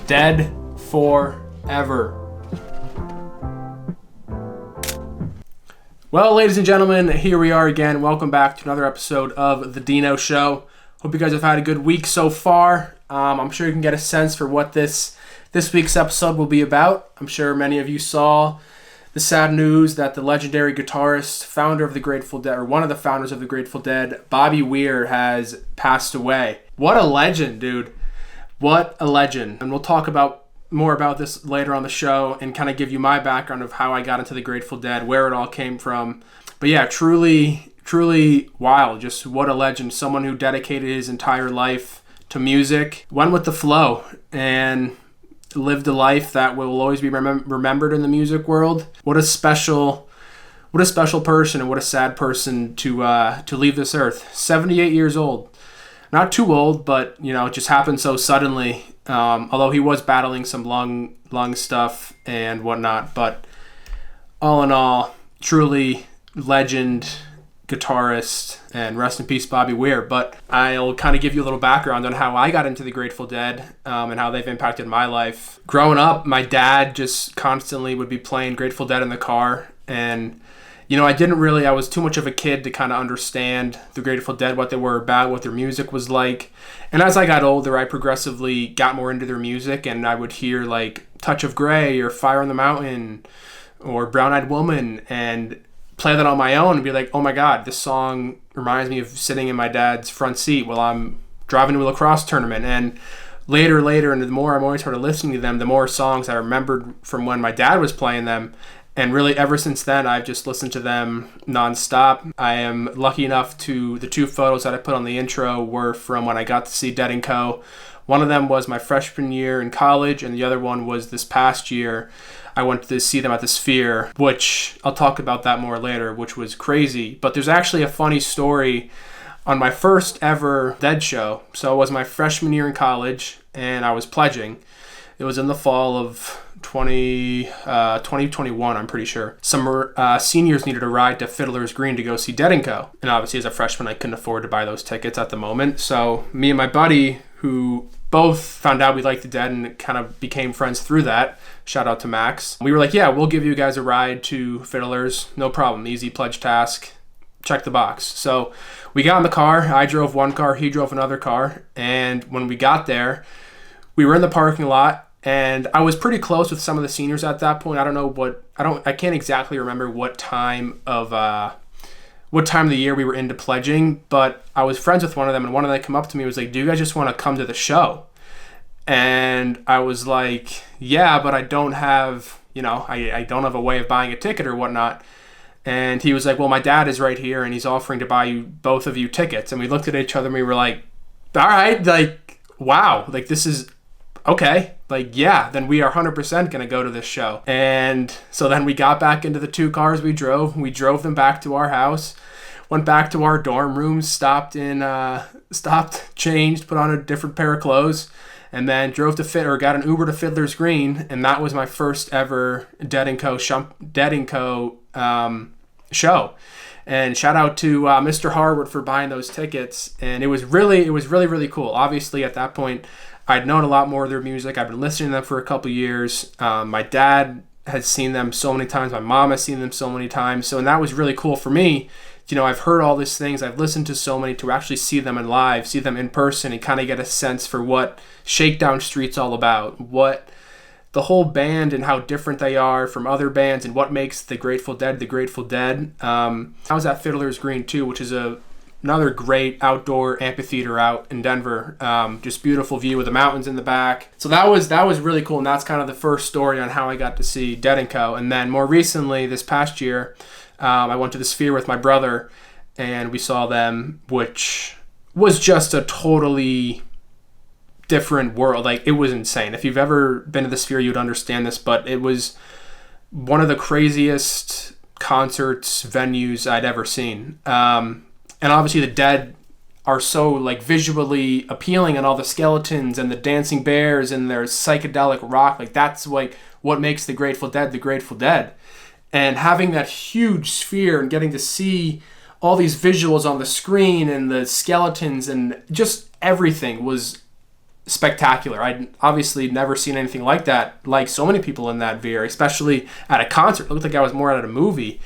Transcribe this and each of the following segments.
Dead forever. Well, ladies and gentlemen, here we are again. Welcome back to another episode of the Deano Show. Hope you guys have had a good week so far. I'm sure you can get a sense for what this week's episode will be about. I'm sure many of you saw the sad news that the legendary guitarist, founder of the Grateful Dead, or one of the founders of the Grateful Dead, Bob Weir, has passed away. What a legend, dude. What a legend. And we'll talk more about this later on the show and kind of give you my background of how I got into the Grateful Dead, where it all came from. But yeah, truly wild. Just what a legend. Someone who dedicated his entire life to music, went with the flow, and lived a life that will always be remembered in the music world. What a special person, and what a sad person to leave this earth. 78 years old. Not too old, but it just happened so suddenly. Although he was battling some lung stuff and whatnot, but all in all, truly legend, guitarist, and rest in peace, Bobby Weir. But I'll kind of give you a little background on how I got into the Grateful Dead and how they've impacted my life. Growing up, my dad just constantly would be playing Grateful Dead in the car, and I was too much of a kid to kind of understand the Grateful Dead, what they were about, what their music was like. And as I got older, I progressively got more into their music, and I would hear like Touch of Grey or Fire on the Mountain or Brown Eyed Woman and play that on my own and be like, oh my God, this song reminds me of sitting in my dad's front seat while I'm driving to a lacrosse tournament. And later, and the more I always started listening to them, the more songs I remembered from when my dad was playing them. And really, ever since then, I've just listened to them nonstop. I am lucky enough the two photos that I put on the intro were from when I got to see Dead & Co. One of them was my freshman year in college, and the other one was this past year. I went to see them at the Sphere, which I'll talk about that more later, which was crazy. But there's actually a funny story on my first ever Dead show. So it was my freshman year in college, and I was pledging. It was in the fall of 2021, I'm pretty sure. Some seniors needed a ride to Fiddler's Green to go see Dead & Co. And obviously as a freshman, I couldn't afford to buy those tickets at the moment. So me and my buddy, who both found out we liked the Dead and kind of became friends through that, shout out to Max, we were like, yeah, we'll give you guys a ride to Fiddler's. No problem. Easy pledge task. Check the box. So we got in the car. I drove one car. He drove another car. And when we got there, we were in the parking lot. And I was pretty close with some of the seniors at that point. I can't exactly remember what time of the year we were into pledging, but I was friends with one of them, and one of them came up to me and was like, do you guys just want to come to the show? And I was like, yeah, but I don't have, I don't have a way of buying a ticket or whatnot. And he was like, well, my dad is right here and he's offering to buy both of you tickets. And we looked at each other and we were like, all right, like, wow, like this is okay. Like, yeah, then we are 100% going to go to this show. And so then we got back into the two cars we drove. We drove them back to our house, went back to our dorm rooms, changed, put on a different pair of clothes, and then got an Uber to Fiddler's Green. And that was my first ever Dead & Co. show. And shout out to Mr. Harwood for buying those tickets. And it was really cool. Obviously, at that point, I'd known a lot more of their music. I've been listening to them for a couple years. My dad has seen them so many times. My mom has seen them so many times. And that was really cool for me. I've heard all these things. I've listened to so many to actually see them in live, see them in person, and kind of get a sense for what Shakedown Street's all about, what the whole band and how different they are from other bands, and what makes the Grateful Dead the Grateful Dead. I was at Fiddler's Green too, which is another great outdoor amphitheater out in Denver. Just beautiful view with the mountains in the back. So that was really cool, and that's kind of the first story on how I got to see Dead & Co. And then more recently, this past year, I went to the Sphere with my brother, and we saw them, which was just a totally different world. Like, it was insane. If you've ever been to the Sphere, you'd understand this, but it was one of the craziest concerts, venues I'd ever seen. And obviously the Dead are so like visually appealing, and all the skeletons and the dancing bears and their psychedelic rock, like that's like what makes the Grateful Dead the Grateful Dead. And having that huge sphere and getting to see all these visuals on the screen and the skeletons and just everything was spectacular. I'd obviously never seen anything like that, like so many people in that Veer, especially at a concert. It looked like I was more at a movie,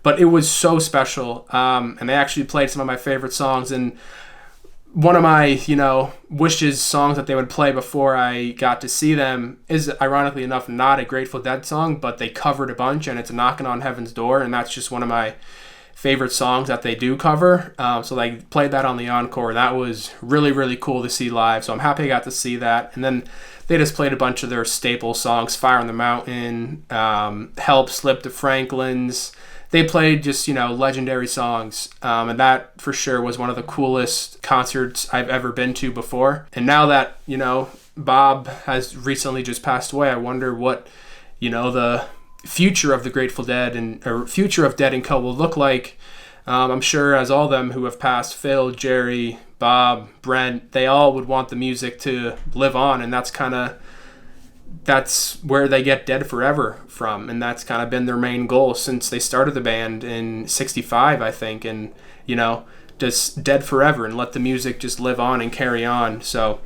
but it was so special. And they actually played some of my favorite songs. And one of my, wishes songs that they would play before I got to see them is, ironically enough, not a Grateful Dead song, but they covered a bunch, and it's Knocking on Heaven's Door, and that's just one of my favorite songs that they do cover. So they played that on the encore. That was really, really cool to see live. So I'm happy I got to see that. And then they just played a bunch of their staple songs, Fire on the Mountain, Help, Slip to Franklin's. They played just, legendary songs. And that for sure was one of the coolest concerts I've ever been to before. And now that, Bob has recently just passed away, I wonder what, the future of the Grateful Dead or future of Dead & Co. will look like. I'm sure as all them who have passed, Phil, Jerry, Bob, Brent, they all would want the music to live on, and that's where they get Dead Forever from, and that's kind of been their main goal since they started the band in 65, I think, and, just Dead Forever and let the music just live on and carry on. So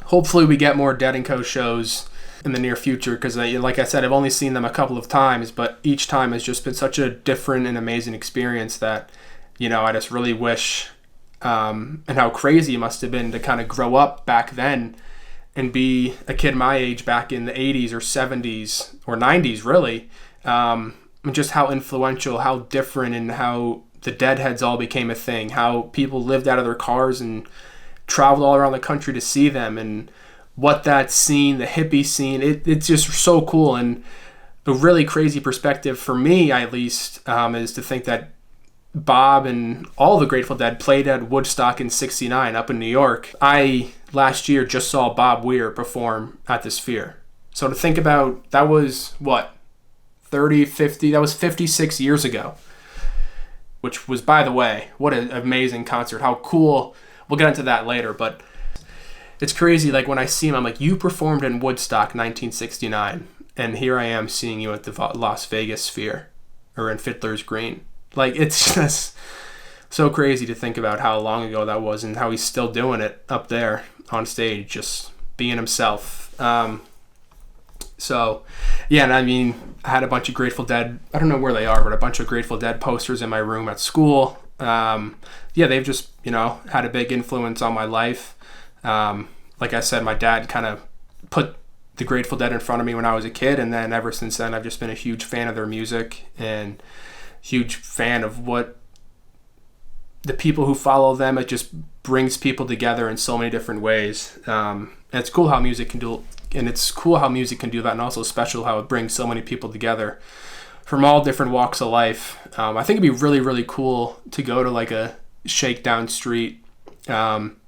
hopefully we get more Dead & Co. shows in the near future, because like I said, I've only seen them a couple of times, but each time has just been such a different and amazing experience that, I just really wish, and how crazy it must have been to kind of grow up back then and be a kid my age back in the 80s or 70s or 90s, really, and just how influential, how different, and how the Deadheads all became a thing, how people lived out of their cars and traveled all around the country to see them, and what that scene, the hippie scene, it's just so cool. And a really crazy perspective for me, at least, is to think that Bob and all the Grateful Dead played at Woodstock in '69 up in New York. I, last year, just saw Bob Weir perform at the Sphere. So to think about, that was, 56 years ago. Which was, by the way, what an amazing concert. How cool. We'll get into that later, but it's crazy, like when I see him, I'm like, you performed in Woodstock 1969, and here I am seeing you at the Las Vegas Sphere, or in Fiddler's Green. Like, it's just so crazy to think about how long ago that was, and how he's still doing it up there on stage, just being himself. So, yeah, and I mean, I had a bunch of Grateful Dead, I don't know where they are, but a bunch of Grateful Dead posters in my room at school. They've just, had a big influence on my life. Like I said, my dad kind of put the Grateful Dead in front of me when I was a kid, and then ever since then I've just been a huge fan of their music and huge fan of what the people who follow them. It just brings people together in so many different ways. And it's cool how music can do that, and also special how it brings so many people together from all different walks of life. I think it'd be really, really cool to go to like a shakedown street,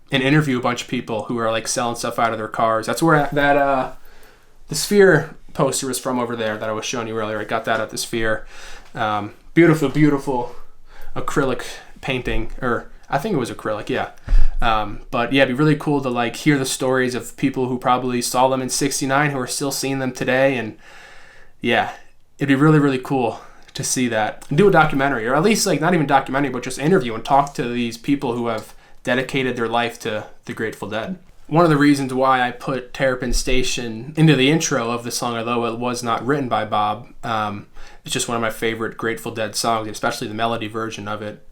and interview a bunch of people who are like selling stuff out of their cars. That's where the Sphere poster is from over there that I was showing you earlier. I got that at the Sphere. Beautiful, beautiful acrylic painting, or I think it was acrylic, yeah. But yeah, it'd be really cool to like hear the stories of people who probably saw them in '69 who are still seeing them today. And yeah, it'd be really, really cool to see that and do a documentary, or at least like not even documentary, but just interview and talk to these people who have dedicated their life to the Grateful Dead. One of the reasons why I put Terrapin Station into the intro of the song, although it was not written by Bob, it's just one of my favorite Grateful Dead songs, especially the melody version of it.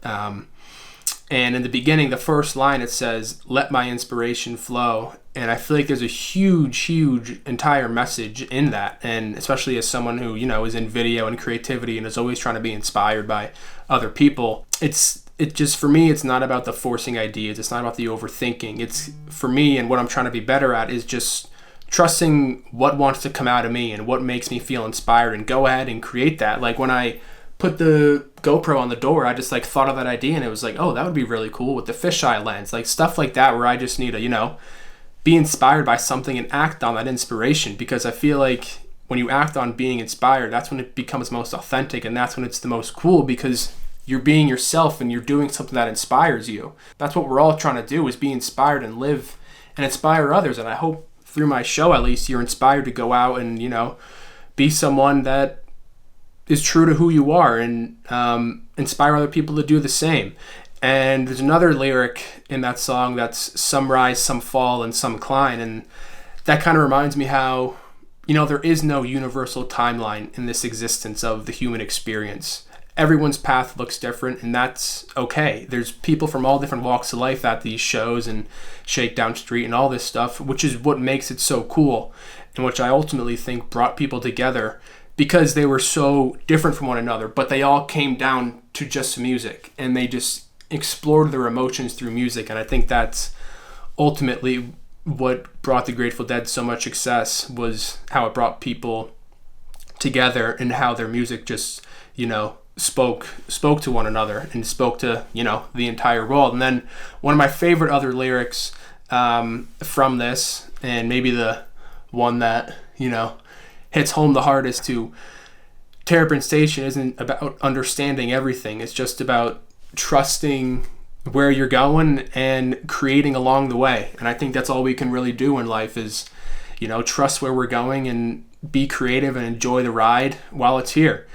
And in the beginning, the first line, it says, "Let my inspiration flow." And I feel like there's a huge, huge entire message in that. And especially as someone who, is in video and creativity and is always trying to be inspired by other people, it just, for me, it's not about the forcing ideas. It's not about the overthinking. It's, for me, and what I'm trying to be better at is just trusting what wants to come out of me and what makes me feel inspired, and go ahead and create that. Like when I put the GoPro on the door, I just like thought of that idea, and it was like, oh, that would be really cool with the fisheye lens. Like stuff like that where I just need to, be inspired by something and act on that inspiration, because I feel like when you act on being inspired, that's when it becomes most authentic, and that's when it's the most cool, because you're being yourself and you're doing something that inspires you. That's what we're all trying to do, is be inspired and live and inspire others. And I hope through my show, at least, you're inspired to go out and, be someone that is true to who you are, and inspire other people to do the same. And there's another lyric in that song that's some rise, some fall, and some climb. And that kind of reminds me how, there is no universal timeline in this existence of the human experience. Everyone's path looks different, and that's okay. There's people from all different walks of life at these shows and Shakedown Street and all this stuff, which is what makes it so cool, and which I ultimately think brought people together because they were so different from one another, but they all came down to just music, and they just explored their emotions through music. And I think that's ultimately what brought the Grateful Dead so much success, was how it brought people together and how their music just, spoke to one another and spoke to, the entire world. And then one of my favorite other lyrics from this, and maybe the one that, hits home the hardest to Terrapin Station, isn't about understanding everything. It's just about trusting where you're going and creating along the way. And I think that's all we can really do in life is, trust where we're going and be creative and enjoy the ride while it's here.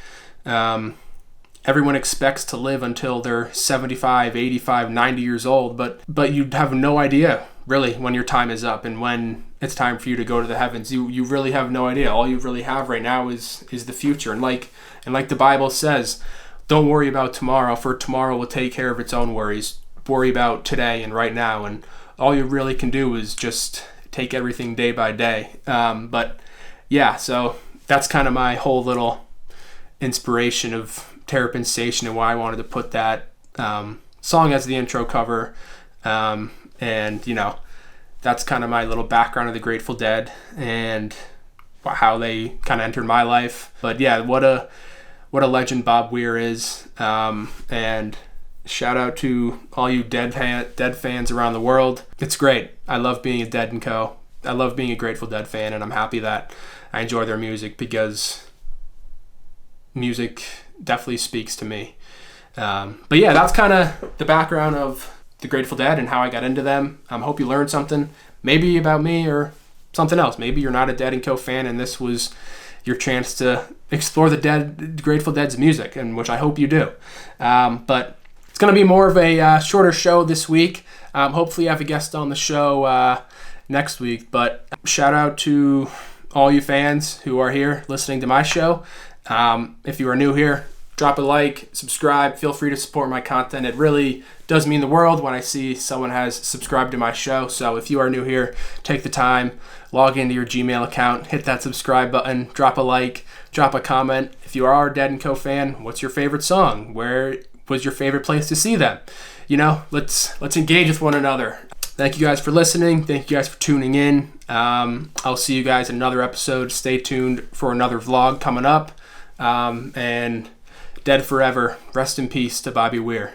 Everyone expects to live until they're 75, 85, 90 years old, but you have no idea really when your time is up and when it's time for you to go to the heavens. You really have no idea. All you really have right now is the future. And like the Bible says, don't worry about tomorrow, for tomorrow will take care of its own worries. Worry about today and right now, and all you really can do is just take everything day by day. But yeah, so that's kind of my whole little inspiration of Terrapin Station and why I wanted to put that song as the intro cover. And that's kind of my little background of the Grateful Dead and how they kind of entered my life. But yeah, what a legend Bob Weir is. And shout out to all you Dead fans around the world. It's great. I love being a Dead & Co. I love being a Grateful Dead fan, and I'm happy that I enjoy their music because music definitely speaks to me. But yeah, that's kind of the background of the Grateful Dead and how I got into them. I hope you learned something, maybe about me or something else. Maybe you're not a Dead & Co. fan, and this was your chance to explore the Grateful Dead's music, and which I hope you do. But it's going to be more of a shorter show this week. Hopefully I have a guest on the show next week. But shout out to all you fans who are here listening to my show. If you are new here, drop a like, subscribe. Feel free to support my content. It really does mean the world when I see someone has subscribed to my show. So if you are new here, take the time, log into your Gmail account, hit that subscribe button, drop a like, drop a comment. If you are a Dead & Co. fan, what's your favorite song? Where was your favorite place to see them? Let's engage with one another. Thank you guys for listening. Thank you guys for tuning in. I'll see you guys in another episode. Stay tuned for another vlog coming up. And Dead forever. Rest in peace to Bobby Weir.